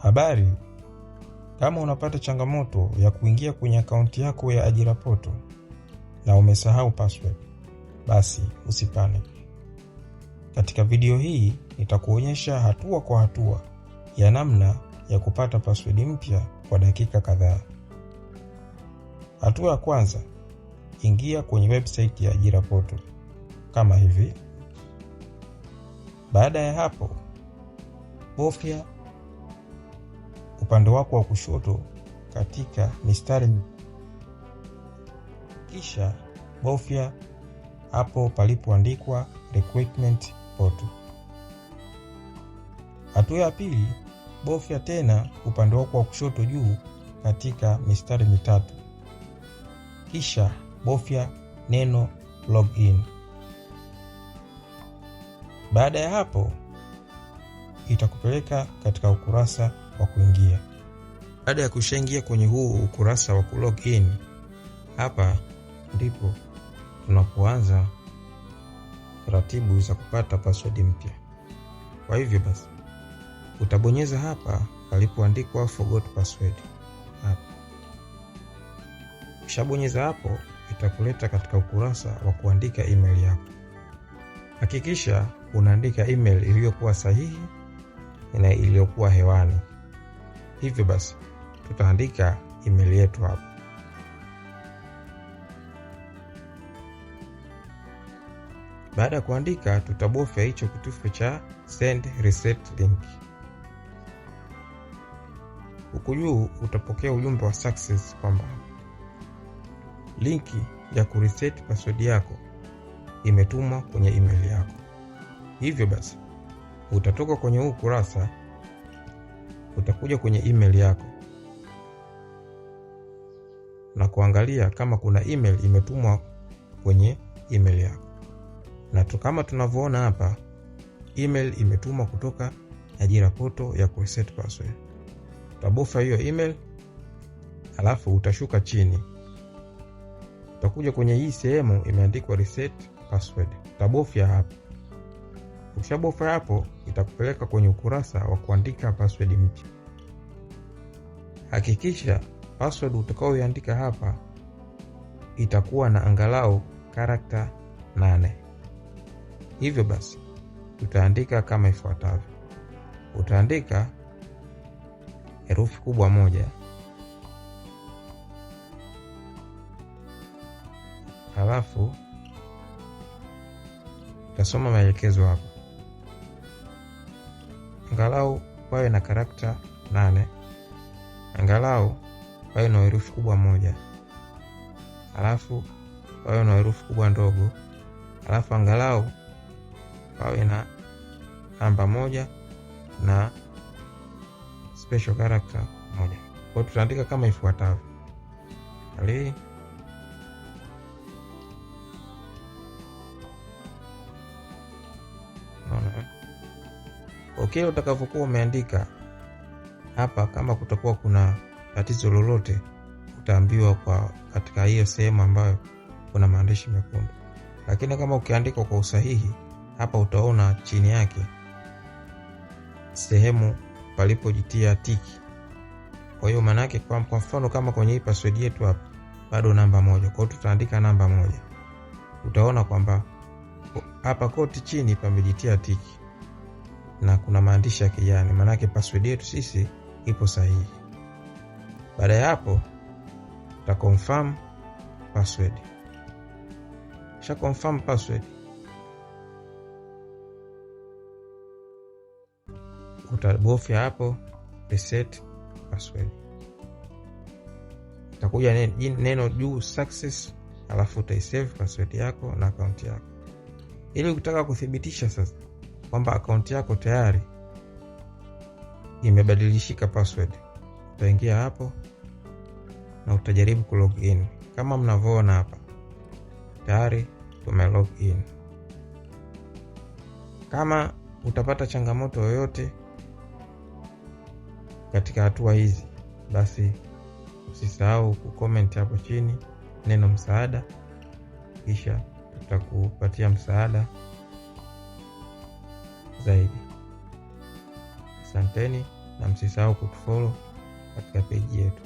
Habari, kama unapata changamoto ya kuingia kwenye akaunti yako ya Ajira Portal na umesahau password, basi usipanic. Katika video hii nitakuonyesha hatua kwa hatua ya namna ya kupata password mpya kwa dakika kadhaa. Hatua ya kwanza, ingia kwenye website ya Ajira Portal kama hivi. Baada ya hapo, bofya upande wako wa kushoto katika mistari, kisha bofya hapo palipoandikwa Recruitment Portal. Hatua ya pili, bofya tena upande wako wa kushoto juu katika mistari mitatu, kisha bofya neno login. Baada ya hapo itakupeleka katika ukurasa wa kuingia. Baada ya kushaingia kwenye huu ukurasa wa kulogin, hapa ndipo tunapoanza taratibu za kupata password mpya. Kwa hivyo basi utabonyeza hapa palipoandikwa forgot password hapa. Ukishabonyeza hapo itakuleta katika ukurasa wa kuandika email yako. Hakikisha unaandika email iliyokuwa sahihi na iliyokuwa hewani. Hivyo basi tutaandika email yetu hapa. Baada ya kuandika, tutabofya hicho kitufe cha send reset link. Huku juu utapokea ujumbe wa success kwamba linki ya kureset password yako imetumwa kwenye email yako. Hivyo basi utatoka kwenye huu kurasa, utakuja kwenye email yako na kuangalia kama kuna email imetumwa kwenye email yako. Na kama tunavyoona hapa, email imetumwa kutoka Ajira Portal ya kureset password. Utabofya hiyo email, alafu utashuka chini. Utakuja kwenye hii sehemu imeandikwa reset password. Utabofya hapo. Ukishabofya hapo itakupeleka kwenye ukurasa wa kuandika password mpya. Hakikisha password utakayoiandika hapa itakuwa na angalau character 8. Hivyo basi tutaandika kama ifuatavyo. Utaandika herufi kubwa moja, halafu utasoma maelekezo hapa. Angalau pawe na character 8, angalau pawe na herufi kubwa moja, halafu pawe na herufi kubwa ndogo, halafu angalau pawe na namba moja na special character moja. Kwa tutaandika kama ifuatavyo. Ali okay, utakavyokuwa umeandika hapa, kama kutakuwa kuna tatizo lolote utaambiwa kwa katika hiyo sehemu ambayo kuna maandishi mekundu. Lakini kama ukiandika kwa usahihi, hapa utaona chini yake sehemu palipojitia tiki. Kwa hiyo maana yake kwa mfano kama kwenye hii password yetu hapa bado namba moja, kwa hiyo tutaandika namba moja. Utaona kwamba hapa koti chini pamejitia tiki na kuna maandishi ya kijani, maana yake password yetu sisi ipo sahihi. Baada ya hapo uta confirm password. Kisha confirm password, utabofya hapo reset password. Utakuja neno juu success, alafu utaisave password yako na account yako. Ili ukitaka kuthibitisha sasa kwamba account yako tayari imebadilishika password, utaingia hapo na utajaribu kulogin. Kama mnavyoona hapa tayari tumelogin. Kama utapata changamoto yoyote katika hatua hizi, basi usisahau kucomment hapo chini neno msaada, kisha tutakupatia msaada zaidi. Asanteni na msisahau kutufollow katika page yetu.